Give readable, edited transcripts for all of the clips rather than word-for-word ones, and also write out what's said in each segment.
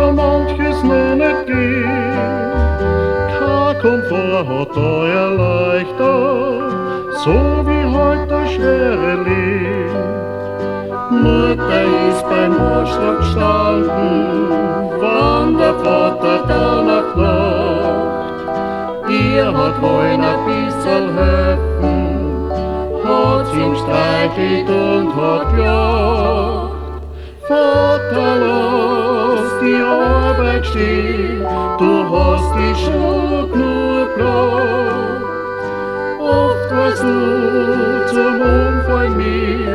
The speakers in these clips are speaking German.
so manches noch nicht geht. Kein Komfort hat da erleichtert, so wie heute das schwere Leben. Mutter ist beim Haarschlag gestanden, wann der Vater da nach Nacht. Ihr hat wollen ein bisschen helfen, hat sie ihm streichelt und hat gelacht. Vater, lass die Arbeit stehen, du hast die Schuld nur gebracht. Oft warst du zum Unfall mit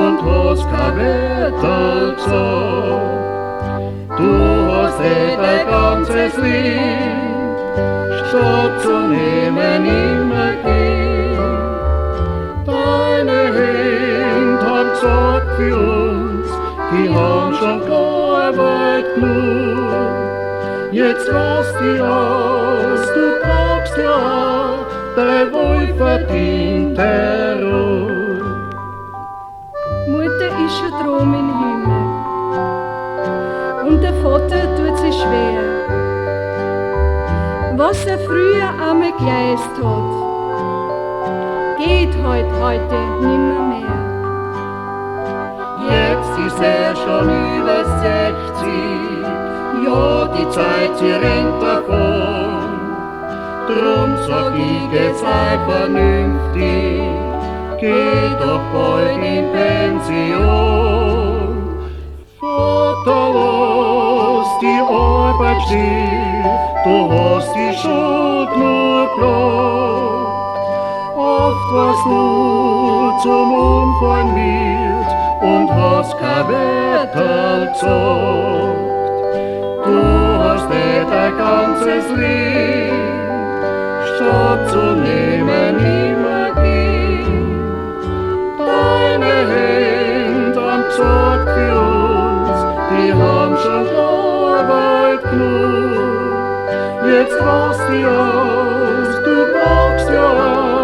und hast kein Wetter gesagt. Du hast dein ganzes Leben, statt zu nehmen, immer gehen. Deine Hände haben gesagt für uns, die haben schon gearbeitet genug. Jetzt lass dich aus, du brauchst ja auch dein wohlverdiente Ruhe. Mutter ist schon drum im Himmel und der Vater tut sich schwer. Was er früher einmal geleistet hat, geht heute nimmer mehr. Jetzt ist er schon über 60, ja, die Zeit, sie rennt davon. Drum sag ich, jetzt sei vernünftig, geh doch bald in Pension. Vater, lass die Arbeit stehen, du hast die Schuld nur gebracht. Oft warst du zum Unfall mit und hast kein Wetter gesagt. Du hast nicht dein ganzes Leben, statt zu nehmen, immer gehen. Deine Hände haben gesagt für uns, die haben schon Arbeit genug. Jetzt lass dich aus, du brauchst ja